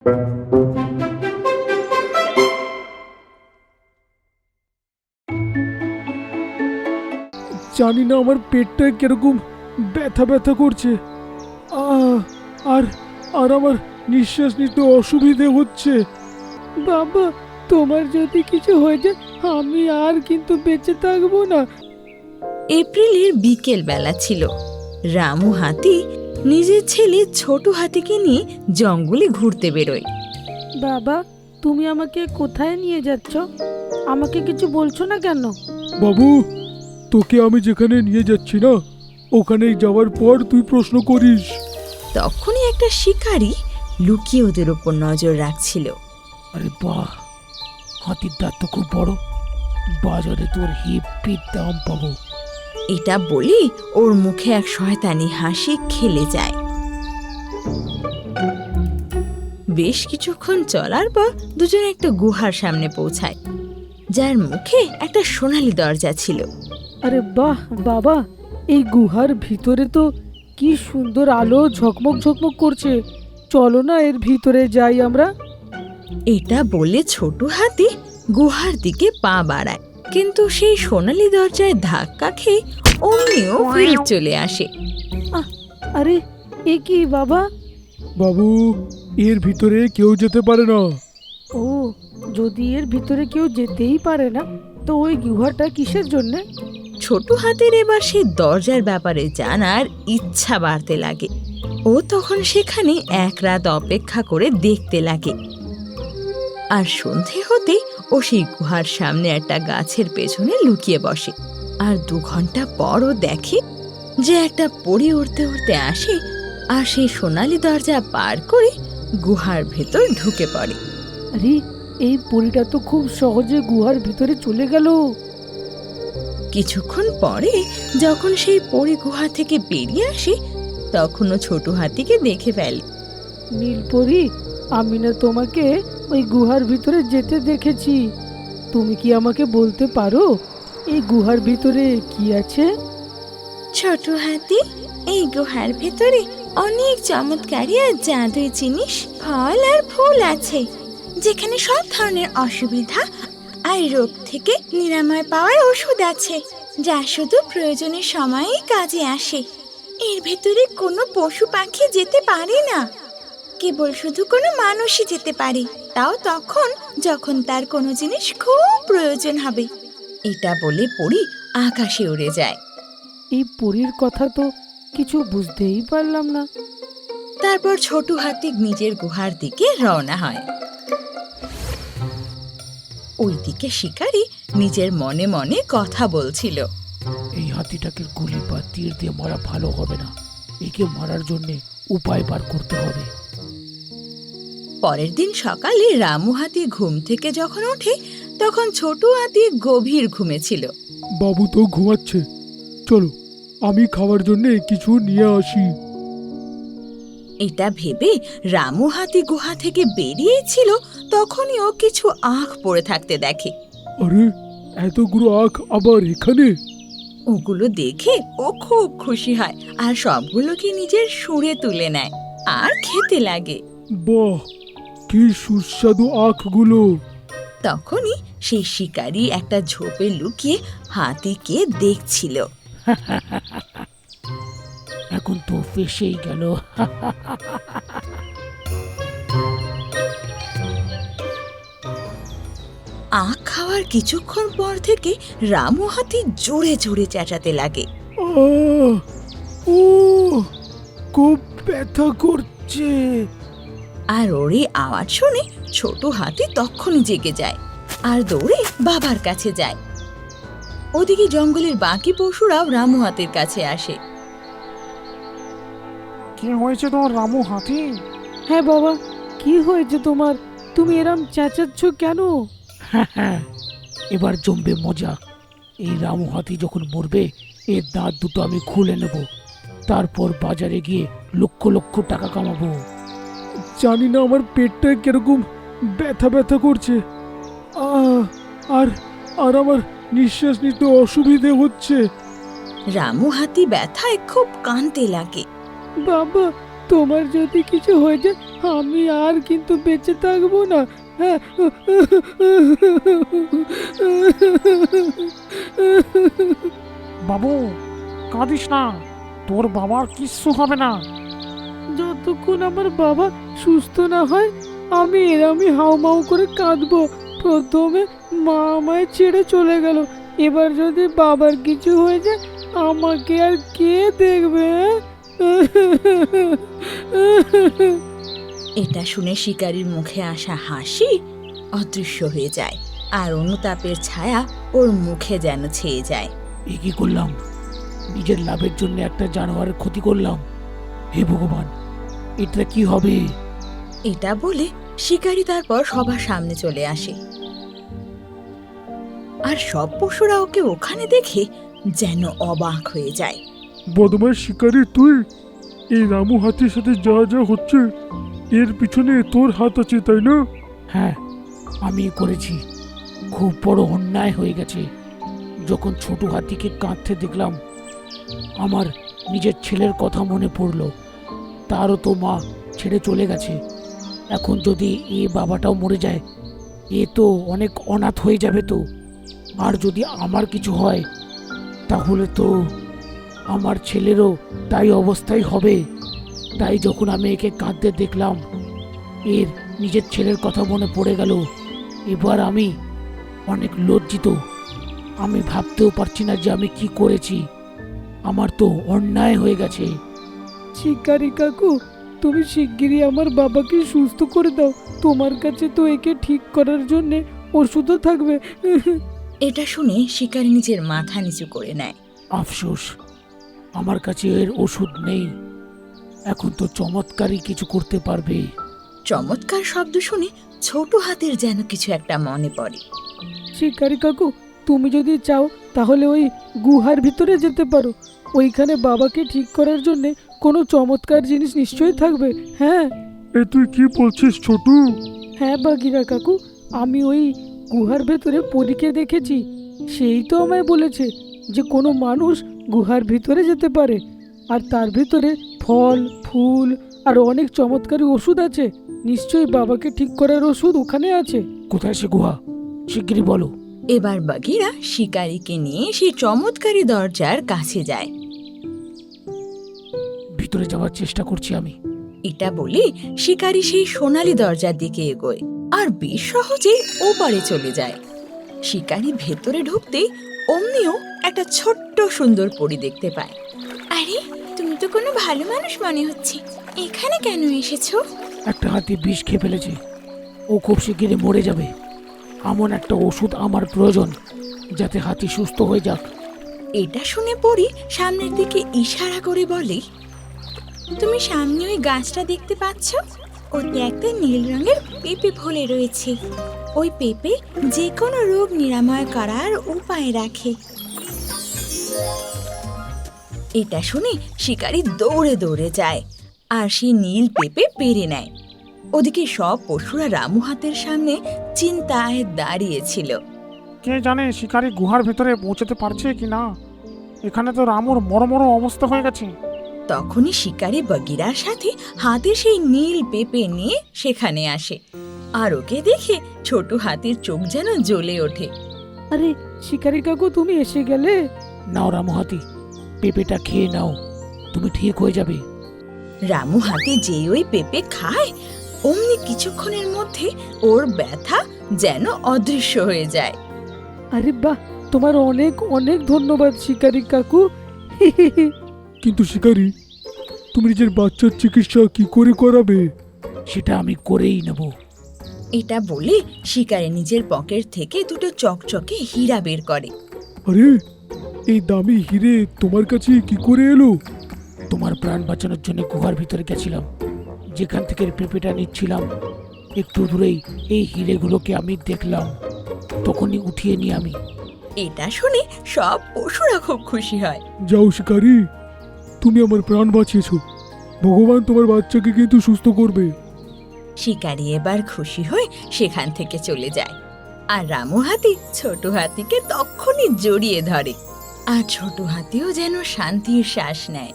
জানি না আমার পেটটা কিরকম ব্যথা ব্যথা করছে। আর আর আমার নিঃশ্বাস নিতে অসুবিধে হচ্ছে। বাবা, তোমার যদি কিছু হয়ে যায় আমি আর কিন্তু বেঁচে থাকবো না। এপ্রিলের বিকেল বেলা ছিল। রামু হাতি নিজের ছেলে ছোট হাতিকে নিয়ে জঙ্গলে ঘুরতে বেরোয়। বাবা, তুমি আমাকে কোথায় নিয়ে যাচ্ছ? আমাকে কিছু বলছো না কেন? বাবু, তোকে আমি যেখানে নিয়ে যাচ্ছি না ওখানে যাওয়ার পর তুই প্রশ্ন করিস। তখনই একটা শিকারী লুকিয়ে ওদের উপর নজর রাখছিল। আরে বাহ, হাতির দাঁত তো খুব বড়, বাজারে তোর হেব্বি দাম পাবো। এটা বলি ওর মুখে এক শয়তানি হাসি খেলে যায়। বেশ কিছুক্ষণ চলার পর দুজনে একটা গুহার সামনে পৌঁছায়, যার মুখে একটা সোনালী দরজা ছিল। আরে বাহ বাবা, এই গুহার ভিতরে তো কি সুন্দর আলো ঝকমক ঝকমক করছে। চলো না এর ভিতরে যাই আমরা। এটা বলে ছোট হাতি গুহার দিকে পা বাড়ায়, কিন্তু সেই সোনালী দরজায় ধাক্কা খেয়ে অমনিও ফিরে চলে আসে। আরে এ কি বাবা? বাবু, এর ভিতরে কেউ যেতে পারে না। ও, যদি এর ভিতরে কেউ যেতেই পারে না তো ওই গুহাটা কিসের জন্য? ছোট হাতির এবার সেই দরজার ব্যাপারে জানার ইচ্ছা বাড়তে লাগে। ও তখন সেখানে এক রাত অপেক্ষা করে দেখতে লাগে। আর সন্ধে হতে ও সেই গুহার সামনে একটা গাছের পেছনে লুকিয়ে বসে। আর 2 ঘন্টা পরও দেখে যে একটা পরী উড়তে উড়তে আসে আর সেই সোনালী দরজা পার করে গুহার ভেতর ঢুকে পড়ে। আরে, এই পরীটা তো খুব সহজে গুহার ভিতরে চলে গেল। কিছুক্ষণ পরে যখন সেই পরী গুহা থেকে বেরিয়ে আসে তখনও ছোট হাতিকে দেখে ফেলে। নীলপরি, আমি না তোমাকে ওই গুহার ভিতরে যেতে দেখেছি। তুমি কি আমাকে বলতে পারো এই গুহার ভিতরে কি আছে? ছোট হাতি, এই গুহার ভেতরে অনেক চমৎকারী আর জাদুই জিনিস, ফল আর ফুল আছে, যেখানে সব ধরনের অসুবিধা আর রোগ থেকে নিরাময় পাওয়ার ওষুধ আছে, যা শুধু প্রয়োজনের সময়েই কাজে আসে। এর ভেতরে কোনো পশু পাখি যেতে পারে না, কেবল শুধু কোনো মানুষই যেতে পারে, তাও তখন যখন তার কোনো জিনিস খুব প্রয়োজন হবে। এটা বলে পরী আকাশে উড়ে যায়। এই পরীর কথা তো কিছু বুঝতেই পারলাম না। তারপর ছোট হাতি নিজের গুহার দিকে রওনা হয়। ওইদিকে শিকারী নিজের মনে মনে কথা বলছিল। এই হাতিটাকে গুলি বা তীর দিয়ে মারা ভালো হবে না, একে মারার জন্য উপায় বার করতে হবে। পরের দিন সকালে রামু হাতি ঘুম থেকে যখন ওঠে তখন ছোট হাতি গভীর ঘুমে ছিল। বাবু তো ঘুমাচ্ছে, চলো আমি খাওয়ার জন্য কিছু নিয়ে আসি। এটা ভেবে রামু হাতি গুহা থেকে বেরিয়েছিল, তখনই ও কিছু আখ পড়ে থাকতে দেখে। আরে, এতগুলো আখ আবার এখানে? ওগুলো দেখে ও খুব খুশি হয় আর সবগুলোকে নিজের সুরে তুলে নেয় আর খেতে লাগে। বাহ, কি সুস্বাদু আখগুলো! তখনই সেই শিকারী একটা ঝোপে লুকিয়ে হাতিকে দেখছিল। এখন তো ফেসেই গেল। আখ খাওয়ার কিছুক্ষণ পর থেকে রামু হাতি জোরে জোরে চেঁচাতে লাগে। ও, খুব ব্যথা করছে। আর ওর এই আওয়াজ শুনে ছোট হাতি তখনই জেগে যায় আর দৌড়ে বাবার কাছে যায়। ওদিকে জঙ্গলের বাকি পশুরাও রামু হাতির কাছে আসে। কি হয়েছে তোমার রামু হাতি? হ্যাঁ বাবা, কি হয়েছে তোমার? তুমি এরম চেঁচাচ্ছ কেন? হ্যাঁ, এবার জমবে মজা। এই রামু হাতি যখন মরবে এর দাঁত দুটো আমি খুলে নেব, তারপর বাজারে গিয়ে লক্ষ লক্ষ টাকা কামাবো। জানি না আমার পেটটা কিরকম ব্যথা ব্যথা করছে। আর আর আমার নিঃশ্বাস নিতে অসুবিধে হচ্ছে। রামু হাতি ব্যথায় খুব কাঁদতে লাগে। বাবা, তোমার যদি কিছু হয়ে যায় আমি আর কিন্তু বেঁচে থাকবো না। হ্যাঁ। বাবু, কাঁদিস না, তোর বাবার কিচ্ছু হবে না। যতক্ষণ আমার বাবা সুস্থ না হয় আমি এরমই হাউমাউ করে কাঁদবো। প্রথমে মা আমায় ছেড়ে চলে গেল, এবার যদি বাবার কিছু হয়ে যায় আমাকে আর কে দেখবে? এটা শুনে শিকারীর মুখে আসা হাসি অদৃশ্য হয়ে যায়, আর অনুতাপের ছায়া ওর মুখে যেন ছেয়ে যায়। এ কি করলাম? নিজের লাভের জন্য একটা জানোয়ারের ক্ষতি করলাম। হে ভগবান, এটা কি হবে? এটা বলে শিকারী তারপর সবার সামনে চলে আসে, আর সব পশুরা ওকে ওখানে দেখে যেন অবাক হয়ে যায়। বদমাস শিকারী তুই, এই রামু হাতির সাথে যা যা হচ্ছে এর পিছনে তোর হাত আছে তাই না? হ্যাঁ, আমি করেছি। খুব বড় অন্যায় হয়ে গেছে। যখন ছোট হাতিকে কাঁদতে দেখলাম আমার নিজের ছেলের কথা মনে পড়লো। তারও তো মা ছেড়ে চলে গেছে। এখন যদি এ বাবাটাও মরে যায় এ তো অনেক অনাথ হয়ে যাবে তো। আর যদি আমার কিছু হয় তাহলে তো আমার ছেলেরও তাই অবস্থাই হবে। তাই যখন আমি একে কাঁদতে দেখলাম এর নিজের ছেলের কথা মনে পড়ে গেল। এবার আমি অনেক লজ্জিত। আমি ভাবতেও পারছি না যে আমি কি করেছি। আমার তো অন্যায় হয়ে গেছে। শিকারি কাকু, তুমি শিগগিরই আমার বাবাকে সুস্থ করে দাও। তোমার কাছে তো একে ঠিক করার জন্য ওষুধও থাকবে। এটা শুনে শিকারী নিজের মাথা নিচু করে নেয়। আফসোস, আমার কাছে এর ওষুধ নেই। এখন তো চমৎকারই কিছু করতে পারবে। চমৎকার শব্দ শুনে ছোট হাতির যেন কিছু একটা মনে পড়ে। শিকারি কাকু, তুমি যদি চাও তাহলে ওই গুহার ভিতরে যেতে পারো। ওইখানে বাবাকে ঠিক করার জন্য কোনো চমৎকার জিনিস নিশ্চয়ই থাকবে। হ্যাঁ এ তুই কি বলছিস ছোটু? হ্যাঁ বাগিরা কাকু, আমি ওই গুহার ভেতরে পরীকে দেখেছি। সেই তো আমায় বলেছে যে কোনো মানুষ গুহার ভিতরে যেতে পারে, আর তার ভিতরে ফল ফুল আর অনেক চমৎকারী ওষুধ আছে। নিশ্চয়ই বাবাকে ঠিক করার ওষুধ ওখানে আছে। কোথায় সে গুহা? শিগগিরই বলো। এবার বাঘিরা শিকারীকে নিয়ে সেই চমৎকারী দরজার কাছে যায়। ভিতরে যাওয়ার চেষ্টা করছি আমি। এটা বলে শিকারী সেই সোনালী দরজার দিকে এগোয় আর বেশ সহজে ওপারে চলে যায়। শিকারী ভেতরে ঢুকতেই অমনিও একটা ছোট্ট সুন্দর পরী দেখতে পায়। আরে, তুমি তো কোনো ভালো মানুষ মনে হচ্ছে, এখানে কেন এসেছো? একটা হাতি বিষ খেয়ে ফেলেছে, ও খুব শিগগিরই মরে যাবে। এমন একটা ওষুধ আমার প্রয়োজন যাতে হাতি সুস্থ হয়ে যাক। এটা শুনে পরী সামনের দিকে ইশারা করে বলে, তুমি সামনে ওই গাছটা দেখতে পাচ্ছ? ওতে একটা নীল রঙের পেঁপে ফলে রয়েছে। ওই পেঁপে যে কোনো রোগ নিরাময় করার উপায় রাখে। এটা শুনে শিকারী দৌড়ে দৌড়ে যায় আর সেই নীল পেঁপে পেরে নেয়। ওদিকে সব পশুরা রামু হাতের সামনে চিন্তায় দাঁড়িয়েছিল। কে জানে শিকারী গুহার ভিতরে পৌঁছতে পারছে কি না। এখানে তো রামুর মরমর অবস্থা হয়ে গেছে। তখনই শিকারী বগিরার সাথে হাতে সেই নীল পেঁপে নিয়ে সেখানে আসে, আর ওকে দেখে ছোট হাতির চোখ যেন জ্বলে ওঠে। আরে শিকারি কাকু, তুমি এসে গেলে। নাও রামু হাতি, পেঁপেটা খেয়ে নাও, তুমি ঠিক হয়ে যাবে। রামু হাতি যে ওই পেঁপে খায় অমনি কিছুক্ষণের মধ্যে ওর ব্যথা যেন অদৃশ্য হয়ে যায়। আরে বাহ, তোমার অনেক অনেক ধন্যবাদ শিকারি কাকু। কিন্তু শিকারী, তুমি নিজের বাচ্চার চিকিৎসা কি করে করাবে? সেটা আমি করেই নেব। এটা বলে শিকারী নিজের পকেট থেকে দুটো চকচকে হীরা বের করে। আরে, এই দামি হিরে তোমার কাছে কি করে এলো? তোমার প্রাণ বাঁচানোর জন্য গুহার ভিতরে গেছিলাম। যেখান থেকে পেঁপেটা নিচ্ছিলাম একটু দূরেই এই হিরেগুলোকে আমি দেখলাম, তখনই উঠিয়ে নিই আমি। এটা শুনে সব পশুরা খুব খুশি হয়। যাও শিকারী, তুমি আমার প্রাণ বাঁচিয়েছো। ভগবান তোমার বাচ্চাকে কিন্তু সুস্থ করবে। শিকারী এবার খুশি হয়ে সেখান থেকে চলে যায়, আর রামু হাতি ছোট হাতিকে তখনই জড়িয়ে ধরে, আর ছোট হাতিও যেন শান্তির শ্বাস নেয়।